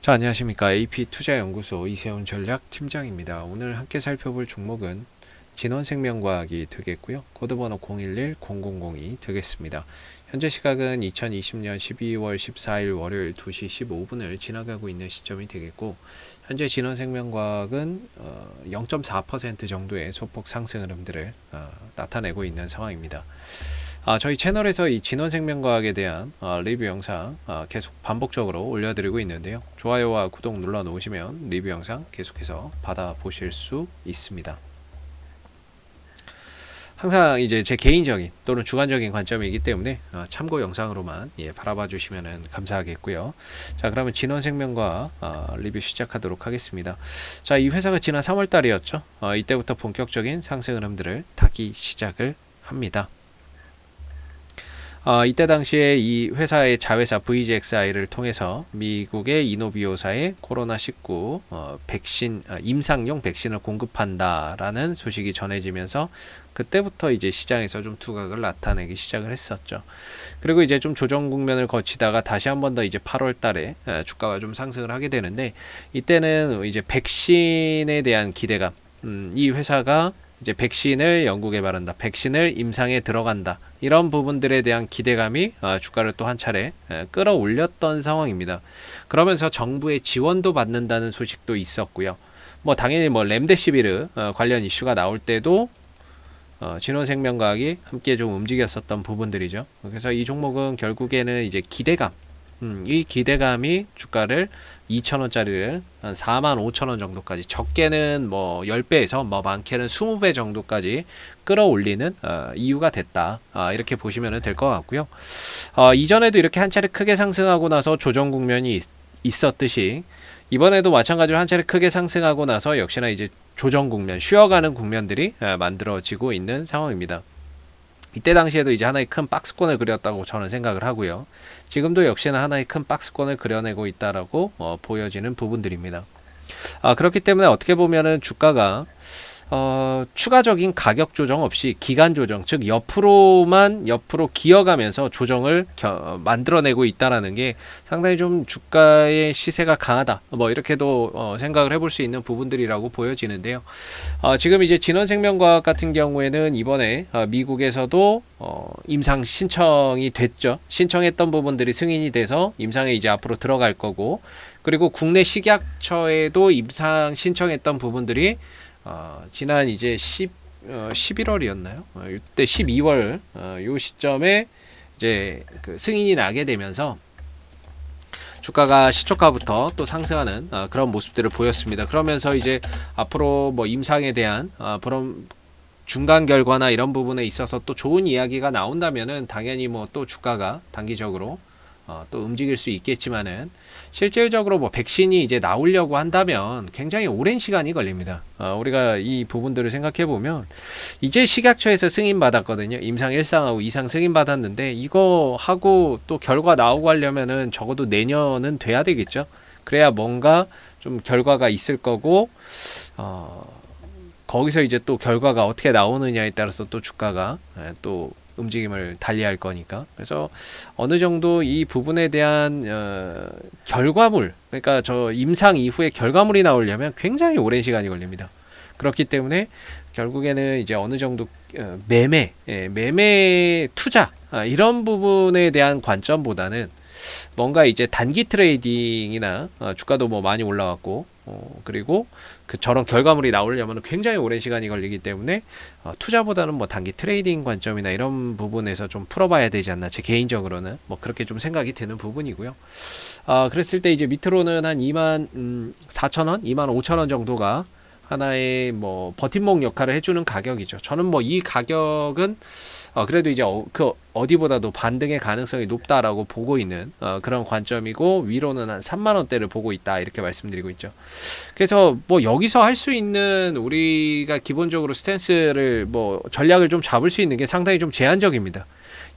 자, 안녕하십니까. AP투자연구소 이세훈 전략팀장입니다. 오늘 함께 살펴볼 종목은 진원생명과학이 되겠고요. 코드번호 011-0002 되겠습니다. 현재 시각은 2020년 12월 14일 월요일 2시 15분을 지나가고 있는 시점이 되겠고, 현재 진원생명과학은 0.4% 정도의 소폭 상승 흐름들을 나타내고 있는 상황입니다. 저희 채널에서 이 진원생명과학에 대한 리뷰 영상 계속 반복적으로 올려드리고 있는데요. 좋아요와 구독 눌러 놓으시면 리뷰 영상 계속해서 받아보실 수 있습니다. 항상 이제 제 개인적인 또는 주관적인 관점이기 때문에 참고 영상으로만 바라봐 주시면 감사하겠고요. 자, 그러면 진원생명과학 리뷰 시작하도록 하겠습니다. 자, 이 회사가 지난 3월 달이었죠. 이때부터 본격적인 상승 흐름들을 타기 시작을 합니다. 이때 당시에 이 회사의 자회사 VGXI를 통해서 미국의 이노비오사의 코로나19 백신, 임상용 백신을 공급한다라는 소식이 전해지면서 그때부터 이제 시장에서 좀 두각을 나타내기 시작을 했었죠. 그리고 이제 좀 조정 국면을 거치다가 다시 한 번 더 이제 8월 달에 주가가 좀 상승을 하게 되는데, 이때는 이제 백신에 대한 기대감, 이 회사가 이제 백신을 연구 개발한다, 백신을 임상에 들어간다, 이런 부분들에 대한 기대감이 주가를 또 한 차례 끌어올렸던 상황입니다. 그러면서 정부의 지원도 받는다는 소식도 있었고요. 뭐 당연히 뭐 렘데시비르 관련 이슈가 나올 때도 진원생명과학이 함께 좀 움직였었던 부분들이죠. 그래서 이 종목은 결국에는 이제 기대감, 이 기대감이 주가를 2,000원짜리를 한 45,000원 정도까지, 적게는 뭐 10배에서 뭐 많게는 20배 정도까지 끌어올리는 이유가 됐다, 이렇게 보시면 될 것 같고요. 이전에도 이렇게 한 차례 크게 상승하고 나서 조정 국면이 있었듯이 이번에도 마찬가지로 한 차례 크게 상승하고 나서 역시나 이제 조정 국면, 쉬어가는 국면들이 만들어지고 있는 상황입니다. 이때 당시에도 이제 하나의 큰 박스권을 그렸다고 저는 생각을 하고요. 지금도 역시나 하나의 큰 박스권을 그려내고 있다라고 보여지는 부분들입니다. 그렇기 때문에 어떻게 보면은 주가가 추가적인 가격 조정 없이 기간 조정, 즉 옆으로 기어가면서 조정을 만들어내고 있다라는 게 상당히 좀 주가의 시세가 강하다, 뭐 이렇게도 생각을 해볼 수 있는 부분들이라고 보여지는데요. 지금 이제 진원생명과학 같은 경우에는 이번에 미국에서도 임상 신청이 됐죠. 신청했던 부분들이 승인이 돼서 임상에 이제 앞으로 들어갈 거고, 그리고 국내 식약처에도 임상 신청했던 부분들이 지난 이제 11월이었나요? 이때 12월 요 시점에 이제 그 승인이 나게 되면서 주가가 시초가부터 또 상승하는 그런 모습들을 보였습니다. 그러면서 이제 앞으로 뭐 임상에 대한 그런 중간 결과나 이런 부분에 있어서 또 좋은 이야기가 나온다면은 당연히 뭐 또 주가가 단기적으로 또 움직일 수 있겠지만은, 실질적으로 뭐 백신이 이제 나오려고 한다면 굉장히 오랜 시간이 걸립니다. 우리가 이 부분들을 생각해 보면 이제 식약처에서 승인 받았거든요. 임상 1상하고 2상 승인 받았는데 이거 하고 또 결과 나오고 하려면은 적어도 내년은 돼야 되겠죠. 그래야 뭔가 좀 결과가 있을 거고, 거기서 이제 또 결과가 어떻게 나오느냐에 따라서 또 주가가 또 움직임을 달리할 거니까. 그래서 어느 정도 이 부분에 대한 결과물, 그러니까 저 임상 이후에 결과물이 나오려면 굉장히 오랜 시간이 걸립니다. 그렇기 때문에 결국에는 이제 어느 정도 매매 투자, 이런 부분에 대한 관점보다는 뭔가 이제 단기 트레이딩이나 주가도 뭐 많이 올라왔고, 그리고 저런 결과물이 나오려면 굉장히 오랜 시간이 걸리기 때문에 투자보다는 뭐 단기 트레이딩 관점이나 이런 부분에서 좀 풀어봐야 되지 않나, 제 개인적으로는 뭐 그렇게 좀 생각이 드는 부분이고요. 그랬을 때 이제 밑으로는 한 24,000원, 25,000원 정도가 하나의 뭐 버팀목 역할을 해주는 가격이죠. 저는 뭐 이 가격은 그래도 이제 어디보다도 반등의 가능성이 높다라고 보고 있는 그런 관점이고, 위로는 한 3만원대를 보고 있다, 이렇게 말씀드리고 있죠. 그래서 뭐 여기서 할 수 있는, 우리가 기본적으로 스탠스를 뭐 전략을 좀 잡을 수 있는 게 상당히 좀 제한적입니다.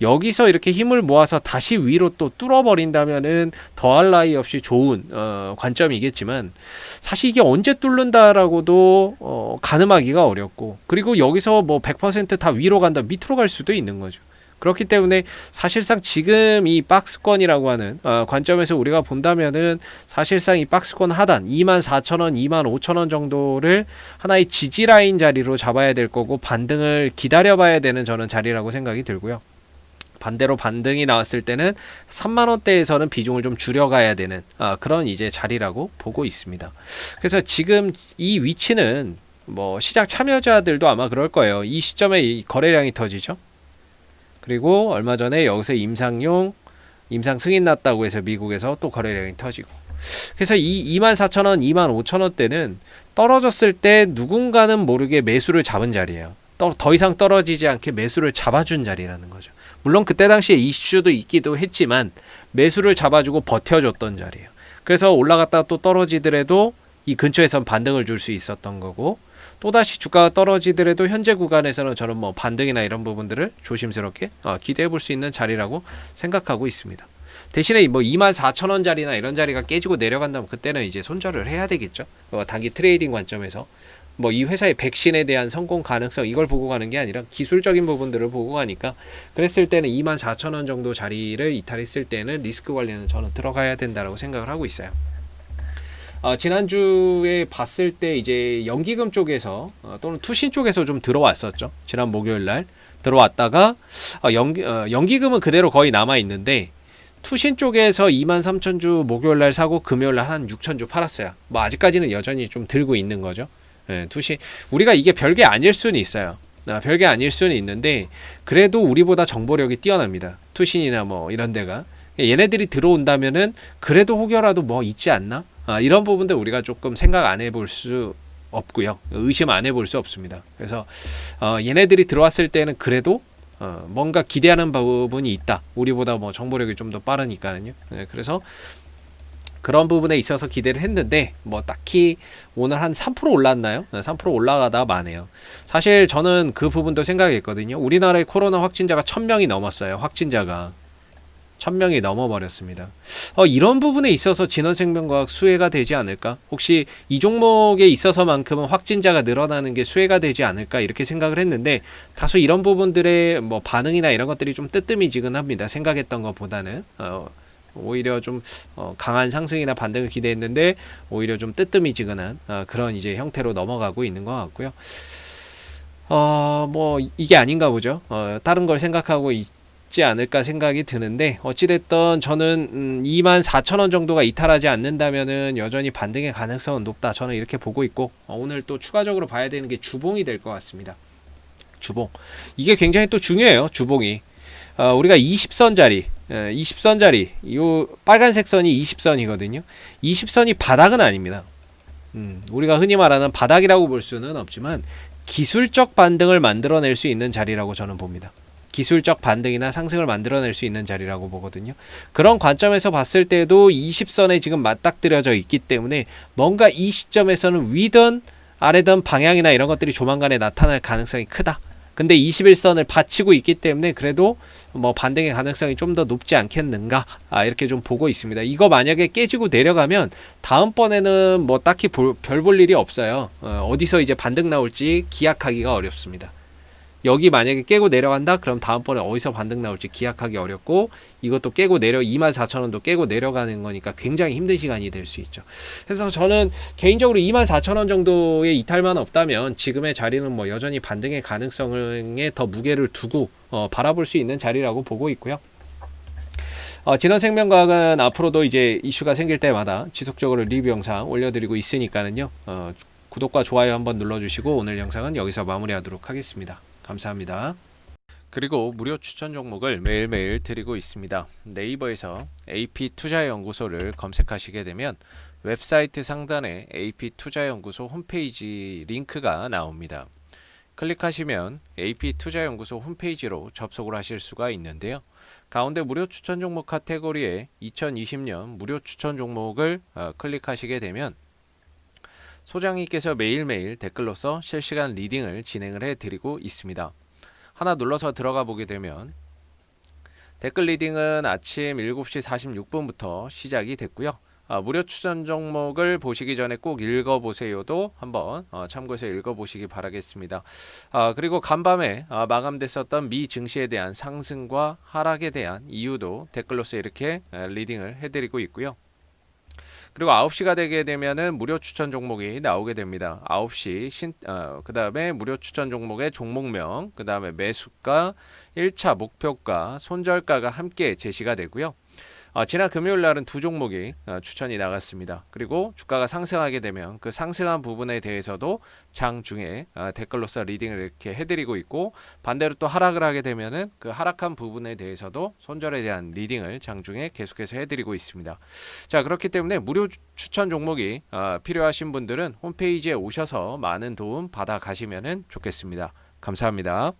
여기서 이렇게 힘을 모아서 다시 위로 또 뚫어버린다면은 더할 나위 없이 좋은 관점이겠지만, 사실 이게 언제 뚫는다라고도 가늠하기가 어렵고, 그리고 여기서 뭐 100% 다 위로 간다, 밑으로 갈 수도 있는 거죠. 그렇기 때문에 사실상 지금 이 박스권이라고 하는 관점에서 우리가 본다면은 사실상 이 박스권 하단 24,000원, 25,000원 정도를 하나의 지지라인 자리로 잡아야 될 거고 반등을 기다려봐야 되는 저는 자리라고 생각이 들고요. 반대로 반등이 나왔을 때는 3만원대에서는 비중을 좀 줄여가야 되는 그런 이제 자리라고 보고 있습니다. 그래서 지금 이 위치는 뭐 시장 참여자들도 아마 그럴 거예요. 이 시점에 이 거래량이 터지죠. 그리고 얼마 전에 여기서 임상 승인 났다고 해서 미국에서 또 거래량이 터지고. 그래서 이 24,000원, 25,000원대는 떨어졌을 때 누군가는 모르게 매수를 잡은 자리예요. 더 이상 떨어지지 않게 매수를 잡아준 자리라는 거죠. 물론 그때 당시에 이슈도 있기도 했지만 매수를 잡아주고 버텨줬던 자리예요. 그래서 올라갔다가 또 떨어지더라도 이 근처에선 반등을 줄 수 있었던 거고, 또다시 주가가 떨어지더라도 현재 구간에서는 저는 뭐 반등이나 이런 부분들을 조심스럽게 기대해 볼 수 있는 자리라고 생각하고 있습니다. 대신에 뭐 24,000원 자리나 이런 자리가 깨지고 내려간다면 그때는 이제 손절을 해야 되겠죠. 단기 트레이딩 관점에서 뭐 이 회사의 백신에 대한 성공 가능성 이걸 보고 가는 게 아니라 기술적인 부분들을 보고 가니까, 그랬을 때는 24,000원 정도 자리를 이탈했을 때는 리스크 관리는 저는 들어가야 된다라고 생각을 하고 있어요. 지난주에 봤을 때 이제 연기금 쪽에서 또는 투신 쪽에서 좀 들어왔었죠. 지난 목요일날 들어왔다가 연기금은 그대로 거의 남아있는데 투신 쪽에서 23,000주 목요일날 사고 금요일날 한 6,000주 팔았어요. 뭐 아직까지는 여전히 좀 들고 있는 거죠. 투신 우리가 이게 별게 아닐 수는 있어요. 별게 아닐 수는 있는데 그래도 우리보다 정보력이 뛰어납니다. 투신이나 뭐 이런 데가. 얘네들이 들어온다면은 그래도 혹여라도 뭐 있지 않나? 이런 부분들 우리가 조금 생각 안 해볼 수 없고요. 의심 안 해볼 수 없습니다. 그래서 얘네들이 들어왔을 때는 그래도 뭔가 기대하는 부분이 있다. 우리보다 뭐 정보력이 좀 더 빠르니까는요. 그래서 그런 부분에 있어서 기대를 했는데 뭐 딱히 오늘 한 3% 올랐나요? 3% 올라가다 마네요. 사실 저는 그 부분도 생각했거든요. 우리나라의 코로나 확진자가 1,000명이 넘었어요. 확진자가 1,000명이 넘어버렸습니다. 이런 부분에 있어서 진원생명과학 수혜가 되지 않을까? 혹시 이 종목에 있어서만큼은 확진자가 늘어나는 게 수혜가 되지 않을까? 이렇게 생각을 했는데 다소 이런 부분들의 뭐 반응이나 이런 것들이 좀 뜨뜨미지근합니다. 생각했던 것보다는 오히려 좀 강한 상승이나 반등을 기대했는데 오히려 좀 뜨뜨미지근한 그런 이제 형태로 넘어가고 있는 것 같고요. 뭐 이게 아닌가 보죠. 다른 걸 생각하고 있지 않을까 생각이 드는데 어찌됐든 저는 24,000원 정도가 이탈하지 않는다면은 여전히 반등의 가능성은 높다. 저는 이렇게 보고 있고 오늘 또 추가적으로 봐야 되는 게 주봉이 될 것 같습니다. 주봉 이게 굉장히 또 중요해요. 주봉이 우리가 20선 자리 요 빨간색 선이 20선이거든요. 20선이 바닥은 아닙니다. 우리가 흔히 말하는 바닥이라고 볼 수는 없지만 기술적 반등을 만들어낼 수 있는 자리라고 저는 봅니다. 기술적 반등이나 상승을 만들어낼 수 있는 자리라고 보거든요. 그런 관점에서 봤을 때도 20선에 지금 맞닥뜨려져 있기 때문에 뭔가 이 시점에서는 위든 아래든 방향이나 이런 것들이 조만간에 나타날 가능성이 크다. 근데 21선을 받치고 있기 때문에 그래도 뭐 반등의 가능성이 좀 더 높지 않겠는가 이렇게 좀 보고 있습니다. 이거 만약에 깨지고 내려가면 다음번에는 뭐 딱히 별 볼 일이 없어요. 어디서 이제 반등 나올지 기약하기가 어렵습니다. 여기 만약에 깨고 내려간다? 그럼 다음번에 어디서 반등 나올지 기약하기 어렵고 이것도 깨고 24,000원도 깨고 내려가는 거니까 굉장히 힘든 시간이 될 수 있죠. 그래서 저는 개인적으로 24,000원 정도의 이탈만 없다면 지금의 자리는 뭐 여전히 반등의 가능성에 더 무게를 두고 바라볼 수 있는 자리라고 보고 있고요. 진원생명과학은 앞으로도 이제 이슈가 생길 때마다 지속적으로 리뷰 영상 올려드리고 있으니까는요. 구독과 좋아요 한번 눌러주시고 오늘 영상은 여기서 마무리하도록 하겠습니다. 감사합니다. 그리고 무료 추천 종목을 매일매일 드리고 있습니다. 네이버에서 AP투자연구소를 검색하시게 되면 웹사이트 상단에 AP투자연구소 홈페이지 링크가 나옵니다. 클릭하시면 AP투자연구소 홈페이지로 접속을 하실 수가 있는데요. 가운데 무료 추천 종목 카테고리에 2020년 무료 추천 종목을 클릭하시게 되면 소장님께서 매일매일 댓글로서 실시간 리딩을 진행을 해드리고 있습니다. 하나 눌러서 들어가 보게 되면 댓글 리딩은 아침 7시 46분부터 시작이 됐고요. 무료 추천 종목을 보시기 전에 꼭 읽어보세요도 한번 참고해서 읽어보시기 바라겠습니다. 그리고 간밤에 마감됐었던 미 증시에 대한 상승과 하락에 대한 이유도 댓글로서 이렇게 리딩을 해드리고 있고요. 그리고 9시가 되게 되면은 무료 추천 종목이 나오게 됩니다. 9시 그 다음에 무료 추천 종목의 종목명, 그 다음에 매수가, 1차 목표가, 손절가가 함께 제시가 되고요. 지난 금요일 날은 두 종목이 추천이 나갔습니다. 그리고 주가가 상승하게 되면 그 상승한 부분에 대해서도 장중에 댓글로서 리딩을 이렇게 해드리고 있고, 반대로 또 하락을 하게 되면은 그 하락한 부분에 대해서도 손절에 대한 리딩을 장중에 계속해서 해드리고 있습니다. 자, 그렇기 때문에 무료 추천 종목이 필요하신 분들은 홈페이지에 오셔서 많은 도움 받아 가시면 좋겠습니다. 감사합니다.